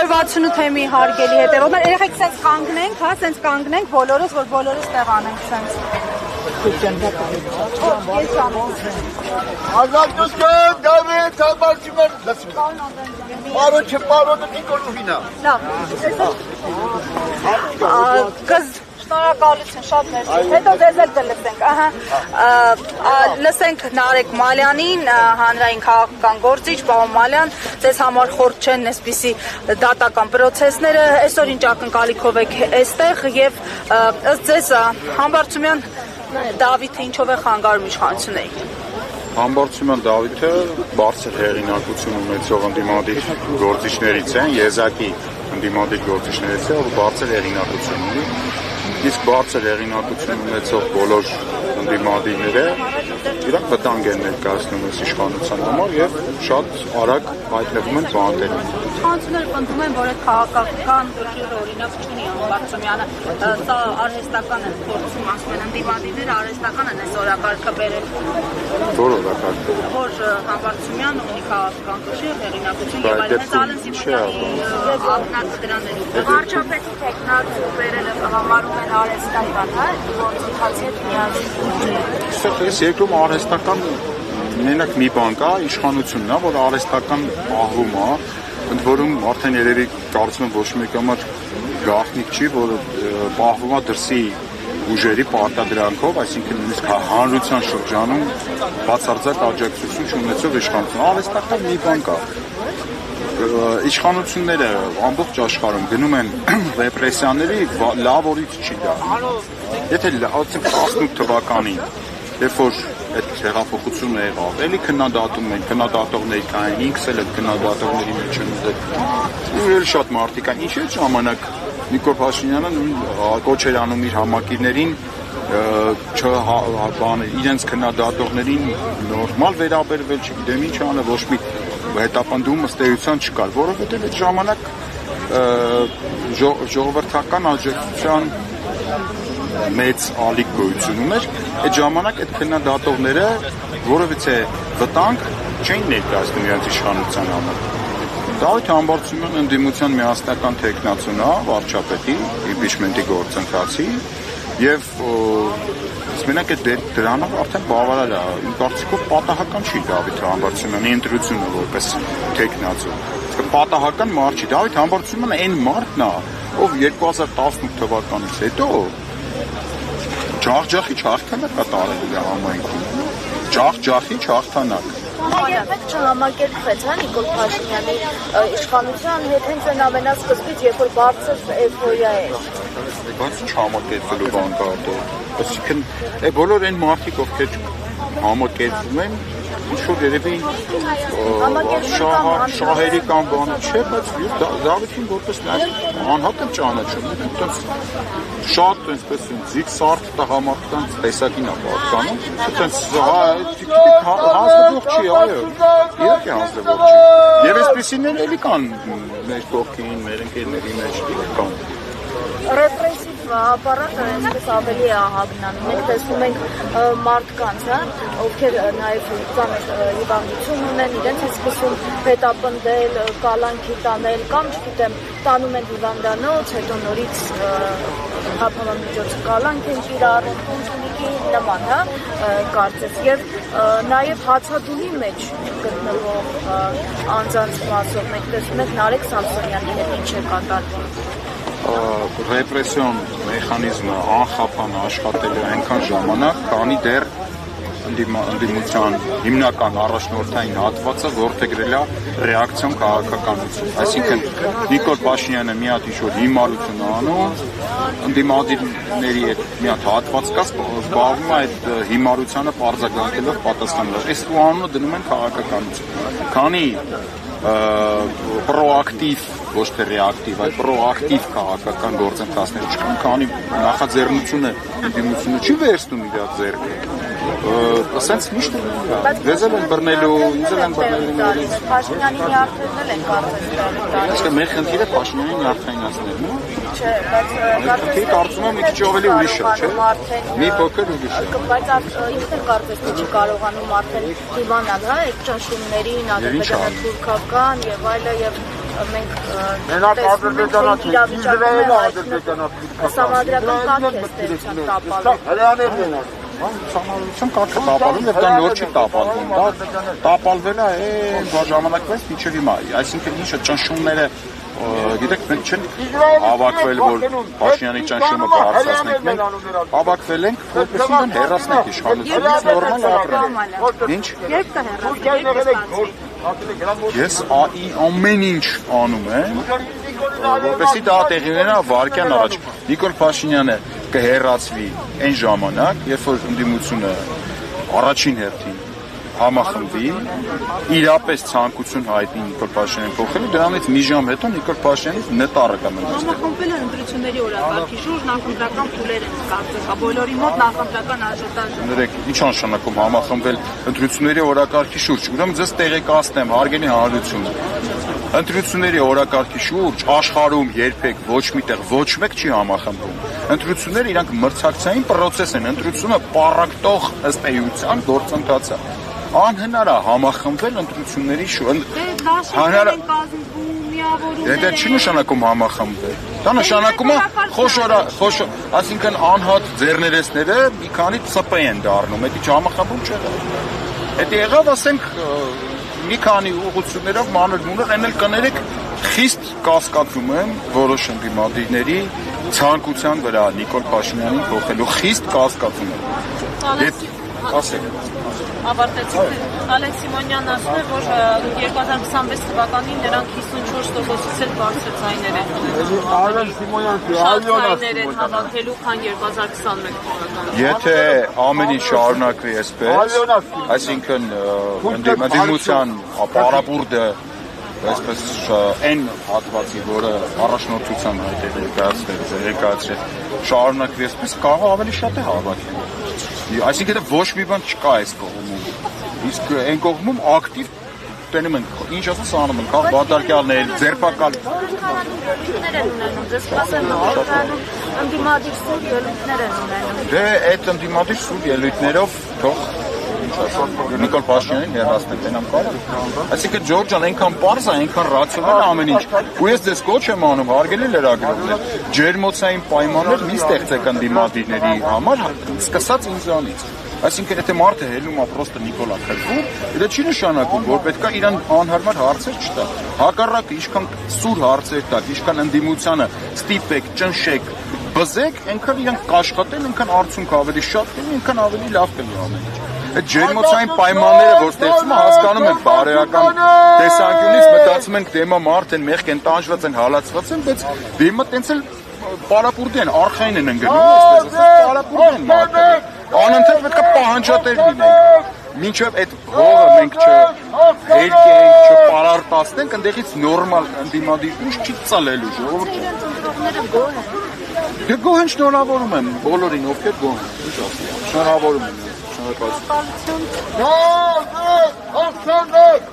168 թեմի հարգելի հետևողներ, երեխեք սենց կանգնենք, հա, սենց կանգնենք բոլորս, որ բոլորս տեղ անենք սենց։ Ազատություն, Դավիթ, Համարցիմեն, լսում։ Պարոչը, պարոչը տիկորուհինա։ Լավ, շնորհակալություն, շատ ներսի, հետո ձեզ էլ կլսենք, լսենք Նարեկ Մալյանին, հանրային քաղաքական գործիչ, պարոն Մալյան, ձեզ համար խորտ չեն այսպիսի դատական պրոցեսները, այսօր ինչ ակնկալիքով եք այստեղ եւ ըստ ձեզ Համբարձումյան Դավիթը ինչով է խանգարում իշխանություններին։ Համբարձումյան Դավիթը բարձր հեղինակություն ունեցող ընդդիմադիր գործիչներից է, եզակի ընդդիմադիր գործիչներից է, ով բարձր հեղինակություն ունի։ Իսկ բարձր հեղինակություն ունեցող բոլոր ընդդիմադիրները իրանք վտանգ են ներկայացնում այս իշխանության համար եւ շատ արագ հայտնվում են բանտերում։ Իշխանությունները պնդում են, որ այդ քաղաքական դժգոհ օրինակ չունի Համբարձումյանը, սա արհեստական է փորձում ասում են ընդդիմադիրները, արհեստական են այս օրակարգը բերել։ Որ օրակարգը։ Որ Համբարձումյանը ունի քաղաքական դժգոհ հեղինակություն եւ այլն, հենց Ալեն Սիմոնյանի ակնարկը դրաներում։ Վարչապետի տեխնացու բերելը համարում են արհեստական, հա, որ ցույցի հետ միացնում։ Ես երկրում արհեստական մենակ մի բան կա, իշխանությունն է, որ արհեստական պահվում է, ընդ որում արդեն երևի կարծում եմ ոչ մեկի համար գաղտնիք չի, որ պահվում է դրսի ուժերի պարտադրանքով, այսինքն նույնիսկ հանրության շրջանում բացարձակ աջակցություն չունեցող իշխանություն։ Արհեստական մի բան կա։ Իշխանությունները ամբողջ աշխարհում գնում են ռեպրեսիաների, լավ օրից չի դա։ Եթե 18 թվականին, երբ որ այդ հեղափոխությունը եղավ, էլի քննադատում են, քննադատողներ կային, ինքս էլ այդ քննադատողների մեջ եմ ուրել շատ մարդիկ կային, ինչ այդ ժամանակ Նիկոլ Փաշինյանը կոչ էր անում իր համակիրներին իրենց քննադատողներին նորմալ վերաբերվել, չգիտեմ ինչ անը, ոչ մի հետապնդում ըստ էության չկար, որովհետև այդ ժամանակ ժողովրդական աջակցության մեծ ալիք գոյություն ուներ, այդ ժամանակ այդ քննադատողները որովհետեւ վտանգ չէին ներկայացնում իրենց իշխանության համար։ Դավիթ Համբարձումյան ընդդիմության միասնական թեկնածուն է, վարչապետի, իմպիչմենտի գործընթացի եւ մենակ այդ դրանով արդեն բավարար է։ Իմ կարծիքով պատահական չի Դավիթ Համբարձումյանի ընտրությունը որպես թեկնածու։ Իսկ պատահական մարդ չի։ Դավիթ Համբարձումյանը այն մարդն է, ով 2018 թվականից հետո ջախջախիչ հաղթանակ կատարել է համայնքում։ Ջախջախիչ հաղթանակ։ Երբեք չհամակերպվեց, հա, Նիկոլ Փաշինյանի իշխանության հետ հենց այն ամենասկզբից, երբ որ բարձր էյֆորիա էր։ Բայց չհամակերպվելու բան կա դե։ Այսինքն, բոլոր այն մարդիկ, ովքեր համակերպվում են, ինչ-որ երևի շահերի կամ բանը չէ, բայց Դավիթին որպես նաև անհատ եմ ճանաչում, այդպես շատ այսպես զիգսարթ տղամարդկանց տեսակին է պատկանում, այդպես հանձնվող չի, այո, իհարկե հանձնվող չի, և այսպիսիներ էլի կան մեր կողքին, մեր ընկերների մեջ կան։ Ռեպրեսիվ ապարատը այսպես ավելի է ահագնանում, մենք տեսնում ենք մարդկանց, ովքեր նաև ծանր հիվանդություն ունեն, իրենց են սկսում հետապնդել, կալանքի տանել, կամ չգիտեմ, տանում են հիվանդանոց, հետո նորից հափամամիջոցը կալանք են կիրառում, տունջունիկի նման, կարծես, և նաև հացադուլի մեջ գտնվող անձանց մասով մենք տեսնում ենք Նարեկ Սամսոնյանի հետ ինչ է կատարվում։ Ռեպրեսիոն մեխանիզմը անխափան աշխատելու այնքան ժամանակ, քանի դեռ ընդդիմության հիմնական առաջնորդային հատվածը որդեգրել է ռեակցիոն քաղաքականություն։ Այսինքն Նիկոլ Փաշինյանը մի հատ ինչ-որ հիմարություն անում, ընդդիմադիրների հետ մի հատ հատված կա, զբաղվում է այդ հիմարությանը պարզագործելով պատասխանելով։ Այս անունը դնում են քաղաքականություն։ Քանի պրոակտիվ, ոչ թե ռեակտիվ, այլ պրոակտիվ քաղաքական գործընթացներ չկան, քանի նախաձեռնությունը ընդդիմությունը չի վերցնում իր ձեռքը։ Ասենց միշտ դեզ են բռնելու, ինձ են բռնելու։ Փաշինյանին նյարդերն են կարծես տալի։ Իսկ մեր խնդիրը Փաշինյանին նյարդայնացնելն է։ Չէ, բայց կարծում եմ մի քիչ ավելի ուրիշ է, չէ՞։ Մի փոքր ուրիշ է։ Բայց ինքն էլ կարծես թե չի կարողանում արդեն դիմանալ, հա, այդ ճնշումներին, ադրբեջանա-թուրքական եւ այլը եւ մենք Մենակ ադրբեջանացի, Իսրայելը ադրբեջանացի։ Համադրական կարգ է ստեղծան տապալում։ Հրեաներն են անում։ Համալություն կարգը տապալում եւ դա նոր չի տապալվում, դա տապալվել է ժամանակվեց մինչեւ հիմա, այսինքն ինչը ճնշումները գիտեք մենք չենք հավաքվել որ Փաշինյանի ճնշումը կհարցնենք, մենք հավաքվել ենք որպեսզի նրան հեռացնենք իշխանությունից նորմալ ապրել։ Ինչ? Երբ կհեռացնեք։ Ես ամեն ինչ անում եմ, որպեսզի դա տեղի ունենա վարկյան առաջ։ Նիկոլ Փաշինյանը կհեռացվի այն ժամանակ, երբ որ ընդդիմությունը առաջին հերթին համախմբվի, իրապես ցանկություն հայտնի Նիկոլ Փաշինյանին փոխելու, դրանից մի ժամ հետո Նիկոլ Փաշինյանից նետարը կմնա։ Համախմբվել են ընտրությունների օրակարգի շուրջ, նախընտրական փուլեր են կարծես, բոլորի մոտ նախընտրական աժոտաժ։ Ներեք, ինչ նշանակում համախմբվել ընտրությունների օրակարգի շուրջ։ Ուրեմն ձեզ տեղեկացնեմ, հարգելի հանրություն։ Ընտրությունների օրակարգի շուրջ աշխարհում երբեք ոչ միտեղ ոչ մեկ չի համախմբվում։ Ընտրությունները իրանք մրցակցային process են, ընտրությունը պարակտող ըստ էության գործընթաց է։ Անհնար է համախմբվել ընտրությունների շուրջ։ Դաշինքն կազմվում, միավորում են։ Դա չի նշանակում համախմբվել։ Դա նշանակում է խոշոր, այսինքն անհատ ձեռներեցները մի քանի ՑՊ են դառնում, դա համախմբում չէ։ Դա եղավ, ասենք, մի քանի ուղղություններով մանր-մունր էնել կներեք խիստ կասկածում եմ որոշ ընդդիմադիրների ցանկության վրա Նիկոլ Փաշինյանին փոխելու խիստ կասկածում եմ։ Ավարտեցիք։ Ալեքս Սիմոնյանն ասում է, որ 2026 թվականին նրանք 54%-ից էլ բարձր ձայներ են ունեցել։ Ալեքս Սիմոնյանը Շատ ձայներ են հավաքելու, քան 2021 թվականին։ Եթե ամեն ինչ շարունակվի այսպես, այսինքն ընդդիմության ապարապուրդը այսպես այն հատվածի, որը առաջնորդության հայտ է ներկայացրել, շարունակվի այսպես, կարող ավելի շատ է հավաքել։ Այսինքն ոչ մի բան չկա այս կողմում։ Իսկ այն կողմում ակտիվ տենում են, ինչ ասած անում են, քաղ բադարկյալներ, ձերբակալ։ Ելույթներ են ունենում, դες սպասեմ ընդդիմադիր սուր ելույթներ են ունենում։ Դե այդ ընդդիմադիր սուր ելույթներով թող Նիկոլ Փաշինյանին հեռացնենք, այնամ կարող։ Այսինքն Ջորջան այնքան պարզ է, այնքան ռացիոնալ է ամեն ինչ։ Ու ես ձեզ կոչ եմ անում, հարգելի լրագրողներ, ջերմոցային պայմաններ մի ստեղծեք ընդդիմադիրների համար, սկսած ինձանից։ Այսինքն եթե մարդը հելնում է պրոստը Նիկոլա քրվում, դա չի նշանակում, որ պետքա իրան անհարմար հարցեր չտա։ Հակառակը ինչքան սուր հարցեր տակ, ինչքան ընդդիմությանը ստիպեք, ճնշեք, բզեք, այնքան իրանք կաշխատեն, այնքան արդյունք ավելի շատ կլինի, այնքան ավելի լավ կլինի ամեն ինչ։ Այդ ջերմոցային պայմանները, որ ստեղծում է, հասկանում ենք բարոյական տեսանկյունից, մտածում ենք դեմա մարդ են, մեղք են, տանջված են, հալածված են, բայց դեմա տենց էլ պարապուրդ են, արխային են ընկնում, այսպես ասած, պարապուրդ են մարդը։ Անընդհատ պետք է պահանջատեր լինենք։ Մինչև այդ հողը մենք չհերկենք, չպարարտացնենք, ընդեղից նորմալ ընդդիմադիր ուժ չի ծալելու ժողովուրդը։ Ընտրողները գոհ են։ Դե գոհ են, շնորհավորում եմ բոլորին, ովքեր գոհ են։ Ինչ ասեմ, շնորհավորում եմ։ Շնորհակալություն։ Նո, հաղթանակ